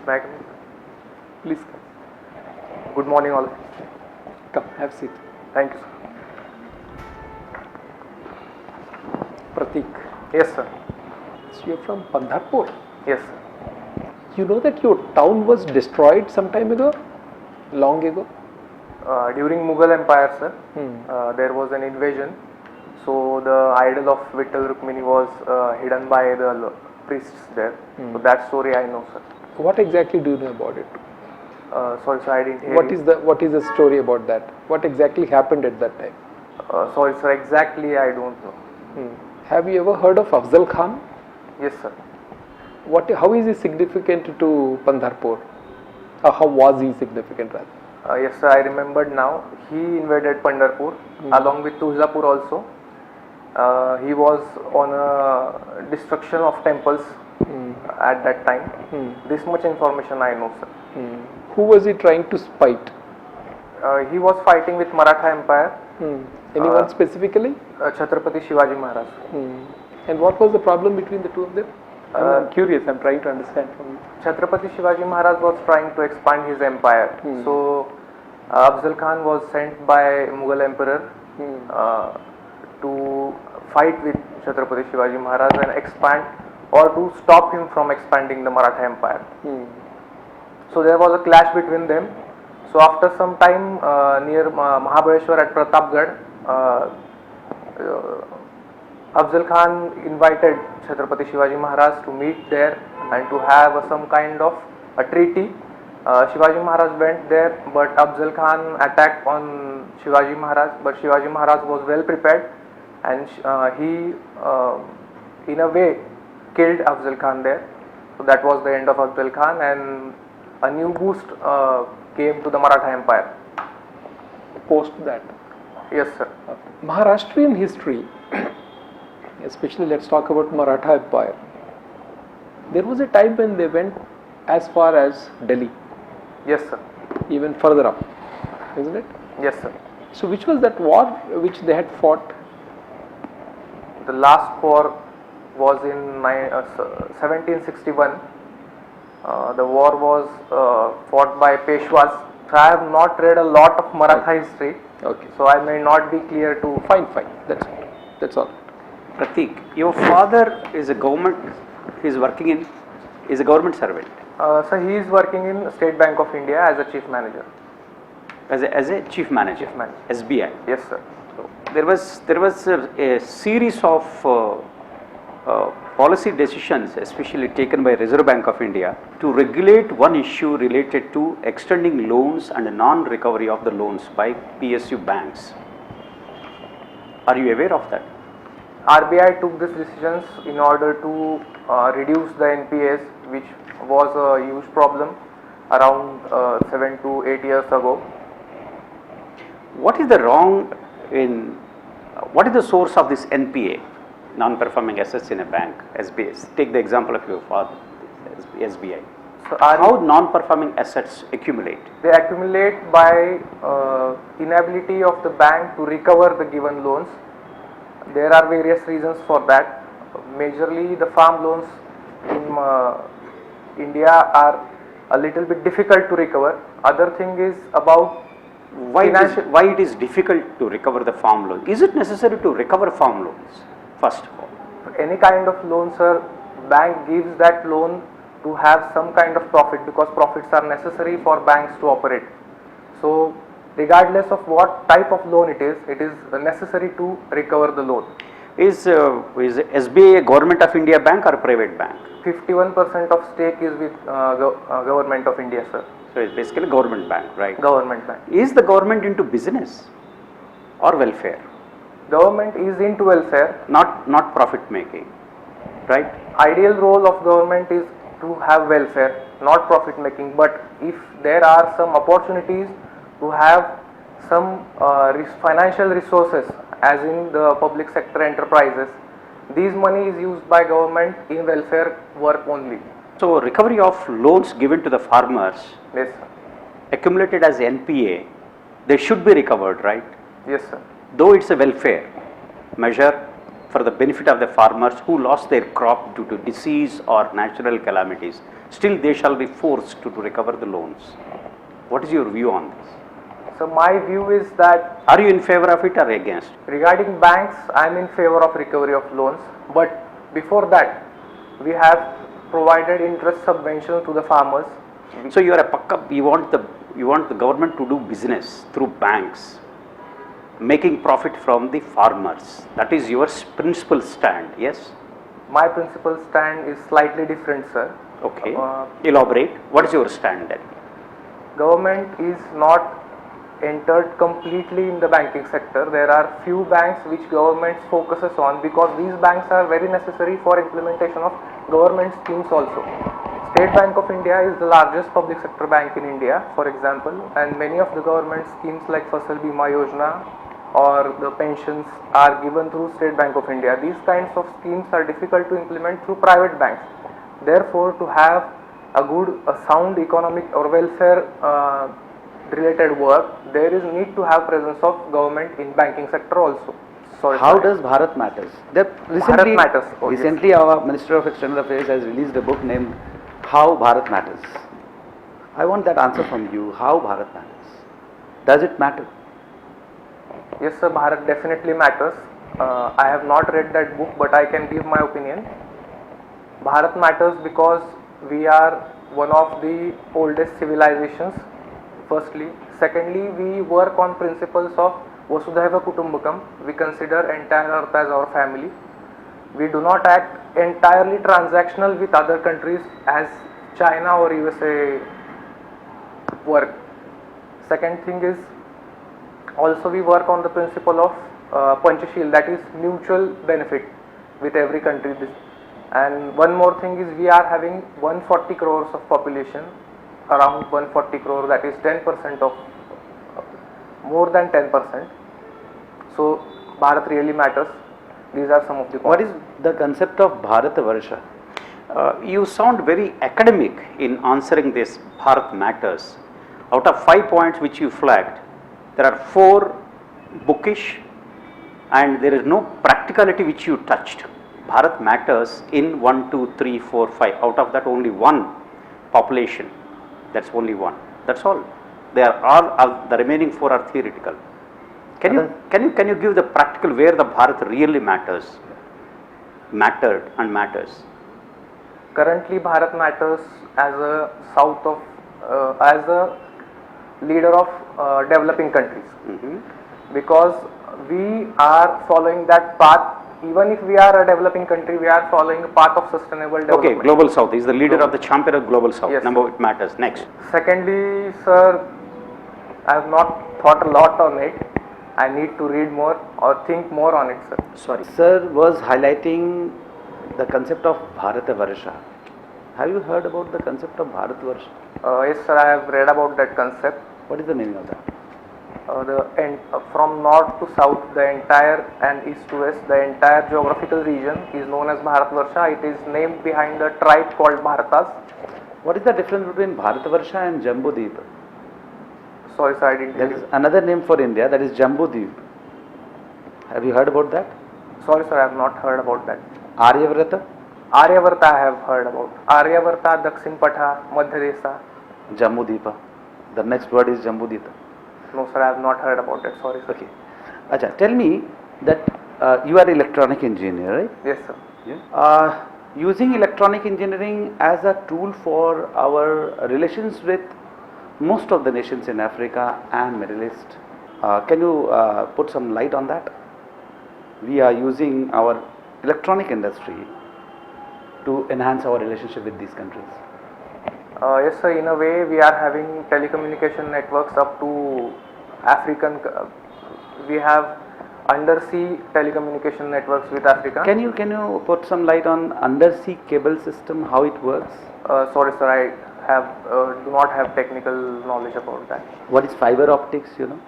May I come in? Please come. Good morning, all of you. Come, have a seat. Thank you, sir. Pratik, Yes, sir. so you're from Pandharpur. Yes, sir. You know that your town was destroyed some time ago? Long ago? During Mughal Empire, sir, there was an invasion. So the idol of Vittal Rukmini was hidden by the priests there. So that story I know, sir. What exactly do you know about it? Sorry, sir, I didn't hear What you. is the story about that? What exactly happened at that time? Sorry, sir, exactly I don't know. Have you ever heard of Afzal Khan? Yes, sir. How is he significant to Pandharpur? How was he significant rather? Yes, sir, I remembered now. He invaded Pandharpur along with Tulzapur also. He was on a destruction of temples at that time. This much information I know, sir. Who was he trying to spite? He was fighting with Maratha Empire. Anyone specifically? Chhatrapati Shivaji Maharaj. And what was the problem between the two of them? I'm curious, I'm trying to understand from you. Chhatrapati Shivaji Maharaj was trying to expand his empire. So Afzal Khan was sent by Mughal Emperor to fight with Chhatrapati Shivaji Maharaj and expand, or to stop him from expanding the Maratha Empire. So there was a clash between them. So after some time near Mahabaleshwar at Pratapgarh, Afzal Khan invited Chhatrapati Shivaji Maharaj to meet there and to have some kind of a treaty. Shivaji Maharaj went there, but Afzal Khan attacked on Shivaji Maharaj, but Shivaji Maharaj was well prepared, and he in a way killed Afzal Khan there. So that was the end of Afzal Khan, and a new boost came to the Maratha Empire. Post that? Yes, sir. Maharashtrian history, especially let's talk about Maratha Empire. There was a time when they went as far as Delhi. Yes, sir. Even further up, isn't it? Yes, sir. So which was that war which they had fought? The last war was in 1761. The war was fought by Peshwas. So I have not read a lot of Maratha history. Okay. So I may not be clear to. Fine. That's all. Pratik, your father is a government, is a government servant. So he is working in State Bank of India as a chief manager. As a chief manager. Chief manager. SBI. Yes, sir. So there was a series of policy decisions, especially taken by Reserve Bank of India, to regulate one issue related to extending loans and non-recovery of the loans by PSU banks. Are you aware of that? RBI took these decisions in order to reduce the NPAs, which was a huge problem around 7 to 8 years ago. What is the what is the source of this NPA, non-performing assets in a bank, SBS? Take the example of your father, SBI. So how non-performing assets accumulate? They accumulate by inability of the bank to recover the given loans. There are various reasons for that. Majorly the farm loans in India are a little bit difficult to recover. Other thing is about why it is difficult to recover the farm loan. Is it necessary to recover farm loans first of all? Any kind of loan, sir, bank gives that loan to have some kind of profit, because profits are necessary for banks to operate. So regardless of what type of loan it is necessary to recover the loan. Is SBI a government of India bank or a private bank? 51% of stake is with government of India, sir. So it's basically government bank, right? Government bank. Is the government into business or welfare? Government is into welfare. Not profit making, right? Ideal role of government is to have welfare, not profit making. But if there are some opportunities to have some financial resources, as in the public sector enterprises, these money is used by government in welfare work only. So recovery of loans given to the farmers, Yes, sir. accumulated as NPA, they should be recovered, right? Yes, sir. Though it's a welfare measure for the benefit of the farmers who lost their crop due to disease or natural calamities, still they shall be forced to recover the loans. What is your view on this? So my view is that Are you in favor of it or against? regarding banks, I am in favor of recovery of loans, but before that, we have provided interest subvention to the farmers. So you are a pakka, you want the government to do business through banks, making profit from the farmers. That is your principal stand, yes? My principal stand is slightly different, sir. Okay. Elaborate. What is your stand then? Government is not entered completely in the banking sector. There are few banks which government focuses on, because these banks are very necessary for implementation of government schemes also. State Bank of India is the largest public sector bank in India, for example, and many of the government schemes like Fasal Bima Yojana or the pensions are given through State Bank of India. These kinds of schemes are difficult to implement through private banks. Therefore, to have a sound economic or welfare related work, there is need to have presence of government in banking sector also. Sorry. How does Bharat matters? Bharat matters. Oh, yes. Recently, our Minister of External Affairs has released a book named "How Bharat Matters." I want that answer from you. How Bharat matters? Does it matter? Yes, sir, Bharat definitely matters. I have not read that book, but I can give my opinion. Bharat matters because we are one of the oldest civilizations, firstly. Secondly, we work on principles of Vasudhaiva Kutumbakam. We consider entire earth as our family. We do not act entirely transactional with other countries as China or USA work. Second thing is, also we work on the principle of Panchashil, that is mutual benefit with every country. And one more thing is, we are having 140 crores of population, around 140 crore, that is 10% of, more than 10%. So Bharat really matters. These are some of the points. What is the concept of Bharatavarsha? You sound very academic in answering this Bharat matters. Out of 5 points which you flagged, there are 4 bookish and there is no practicality which you touched. Bharat matters in 1, 2, 3, 4, 5. Out of that, only 1 population. That's only 1. That's all. They are all. The remaining 4 are theoretical. Can you give the practical where the Bharat really matters, mattered and matters? Currently, Bharat matters as a as a leader of developing countries, because we are following that path. Even if we are a developing country, we are following a path of sustainable development. Okay, Global South is the leader of the champion of Global South. Yes. Number it matters. Next. Secondly, sir, I have not thought a lot on it. I need to read more or think more on it, sir. Sorry. Sir was highlighting the concept of Bharatavarsha. Have you heard about the concept of Bharatavarsha? Yes, sir, I have read about that concept. What is the meaning of that? From north to south, the entire, and east to west, the entire geographical region is known as Bharatvarsha. It is named behind a tribe called Bharatas. What is the difference between Bharatavarsha and Jambudweep? Sorry, sir, I didn't There hear is you. another name for India, that is Jambudweep. Have you heard about that? Sorry, sir, I have not heard about that. Aryavrata, Aryavarta I have heard about. Aryavarta, Dakshin Patha, Madhya Desa. Jambudweepa. The next word is Jambudweepa. No, sir, I have not heard about that. Sorry, sir. Okay. Acha, tell me that you are electronic engineer, right? Yes, sir. Using electronic engineering as a tool for our relations with most of the nations in Africa and Middle East. Can you put some light on that? We are using our electronic industry to enhance our relationship with these countries. Yes, sir, in a way we are having telecommunication networks up to African, we have undersea telecommunication networks with Africa. Can you put some light on undersea cable system, how it works? Sorry, sir, I do not have technical knowledge about that. What is fiber optics, you know?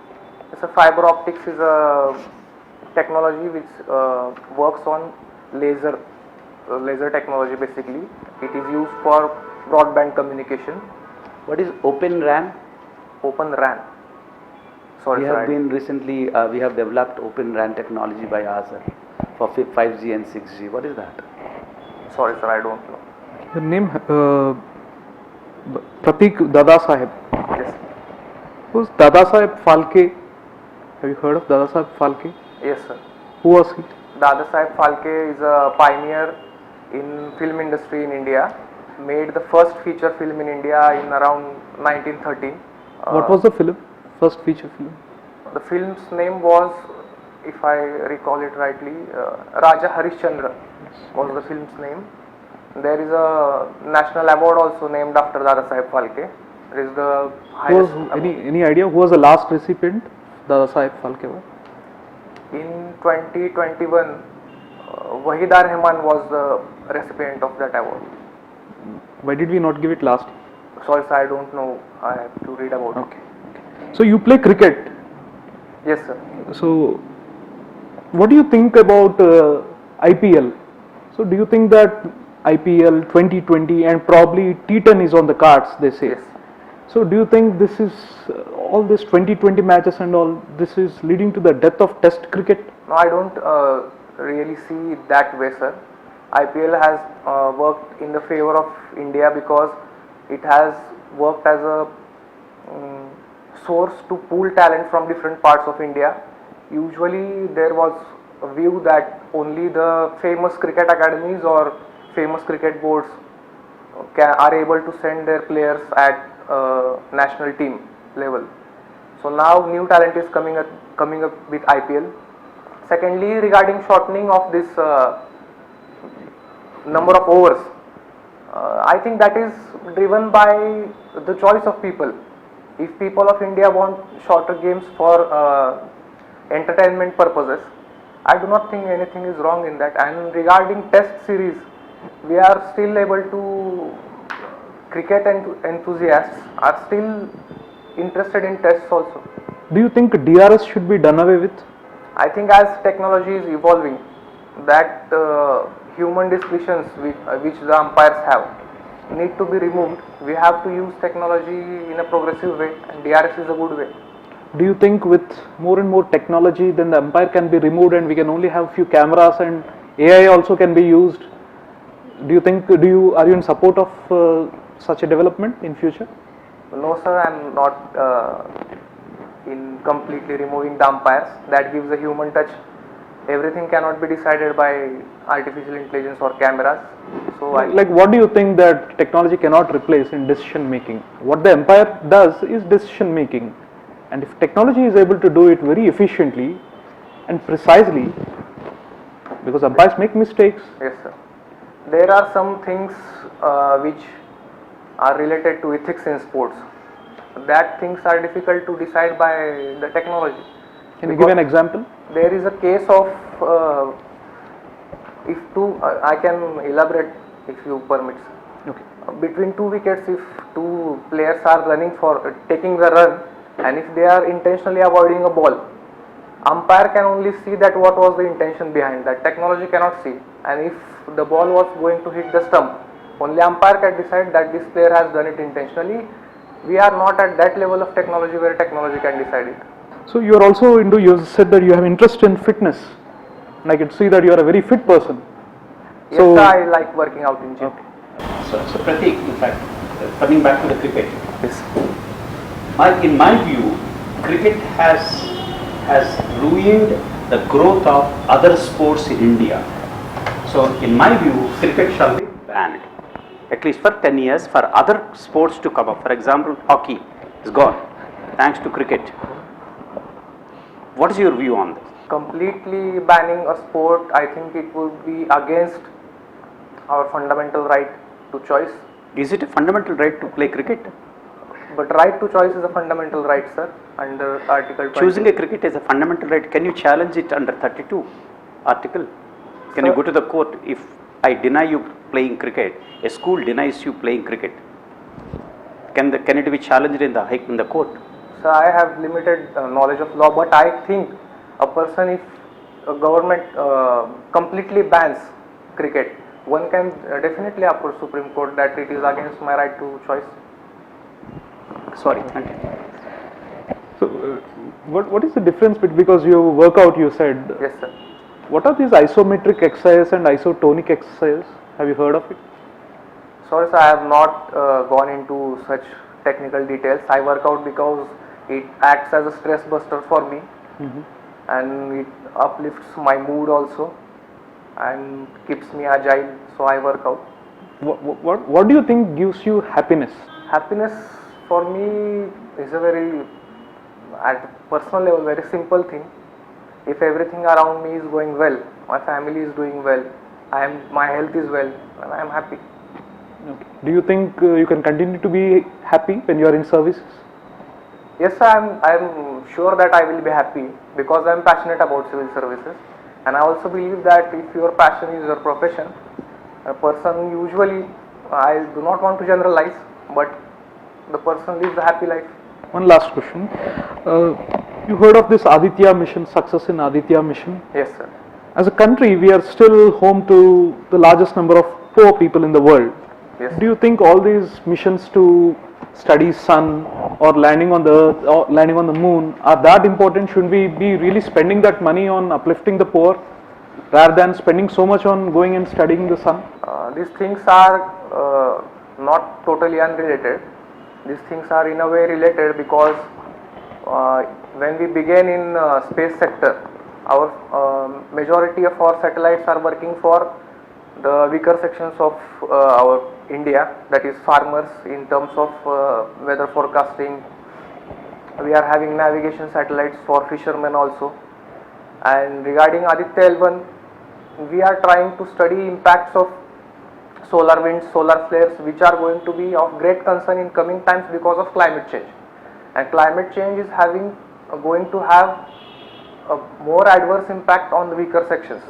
So fiber optics is a technology which works on laser technology basically. It is used for broadband communication. What is Open RAN? Open RAN. Sorry, We sir, have been recently, we have developed Open RAN technology by ourselves for 5G and 6G? What is that? Sorry, sir, I don't know. The name Pratik Dadasaheb. Yes, Who's Dadasaheb Phalke? Have you heard of Dadasaheb Phalke? yes, sir. Who was he? Dadasaheb Phalke is a pioneer in film industry in India. Made the first feature film in India in around 1913. What was the film? First feature film? The film's name was, if I recall it rightly, Raja Harishchandra was the film's name. There is a national award also named after Dadasaheb Phalke. It is the Who was, highest. any idea who was the last recipient? Dadasaheb Phalke was? In 2021, Wahida Rahman was the recipient of that award. Why did we not give it last? Sorry, sir, I don't know. I have to read about it. Okay. So you play cricket. Yes, sir. So what do you think about IPL? So do you think that IPL 2020 and probably T10 is on the cards, they say? Yes. So do you think this is all this 2020 matches and all this is leading to the death of Test cricket? No, I don't really see it that way, sir. IPL has worked in the favor of India because it has worked as a source to pool talent from different parts of India. Usually there was a view that only the famous cricket academies or famous cricket boards are able to send their players at national team level. So now new talent is coming up with IPL. Secondly, regarding shortening of this number of overs, I think that is driven by the choice of people. If people of India want shorter games for entertainment purposes, I do not think anything is wrong in that. And regarding Test series, we are still able to, cricket enthusiasts are still interested in tests also. Do you think DRS should be done away with? I think as technology is evolving, that human discretions which the umpires have need to be removed. We have to use technology in a progressive way, and DRS is a good way. Do you think with more and more technology then the umpire can be removed and we can only have few cameras and AI also can be used? Do you think, are you in support of such a development in future? No, sir, I am not in completely removing the umpires. That gives a human touch. Everything cannot be decided by artificial intelligence or cameras. So Like what do you think that technology cannot replace in decision making? What the umpire does is decision making, and if technology is able to do it very efficiently and precisely, because umpires make mistakes. Yes, sir. There are some things which are related to ethics in sports. That things are difficult to decide by the technology. Can you give an example? There is a case of if two, I can elaborate if you permit. Okay. Between two wickets, if two players are running for taking the run, and if they are intentionally avoiding a ball, umpire can only see that what was the intention behind that. Technology cannot see. And if the ball was going to hit the stump, only umpire can decide that this player has done it intentionally. We are not at that level of technology where technology can decide it. So you are also into, you said that you have interest in fitness, and I can see that you are a very fit person. Yes, sir, I like working out in gym. Okay. So Pratik, in fact, coming back to the cricket, Yes. in my view, cricket has ruined the growth of other sports in India. So in my view, cricket shall be banned, at least for 10 years, for other sports to come up. For example, hockey is gone, thanks to cricket. What is your view on this? Completely banning a sport, I think it would be against our fundamental right to choice. Is it a fundamental right to play cricket? But right to choice is a fundamental right, sir, under Article 20. Choosing a cricket is a fundamental right. Can you challenge it under 32 article? Can you go to the court if I deny you playing cricket, a school denies you playing cricket? Can it be challenged in the court? So I have limited knowledge of law, but I think a person, if a government completely bans cricket, one can definitely approach Supreme Court that it is against my right to choice. Sorry, continue. So what is the difference between, because you work out, you said, Yes, sir. What are these isometric exercise and isotonic exercise? Have you heard of it? Sorry, sir, I have not gone into such technical details. I work out because it acts as a stress buster for me, and it uplifts my mood also and keeps me agile. So I work out. What do you think gives you happiness? Happiness for me is a very, at personal level, very simple thing. If everything around me is going well, my family is doing well, my health is well, and I am happy. Okay. Do you think you can continue to be happy when you are in services? Yes, sir, I am sure that I will be happy because I am passionate about civil services, and I also believe that if your passion is your profession, a person usually, I do not want to generalize, but the person lives a happy life. One last question. You heard of this Aditya mission, success in Aditya mission? Yes, sir. As a country, we are still home to the largest number of poor people in the world. Yes. Do you think all these missions to study sun or landing on the earth or landing on the moon are that important? Should we be really spending that money on uplifting the poor rather than spending so much on going and studying the sun? These things are not totally unrelated. These things are in a way related because when we began in space sector, our majority of our satellites are working for the weaker sections of our India, that is farmers, in terms of weather forecasting. We are having navigation satellites for fishermen also. And regarding Aditya L1, we are trying to study impacts of solar winds, solar flares, which are going to be of great concern in coming times because of climate change. And climate change is going to have a more adverse impact on the weaker sections.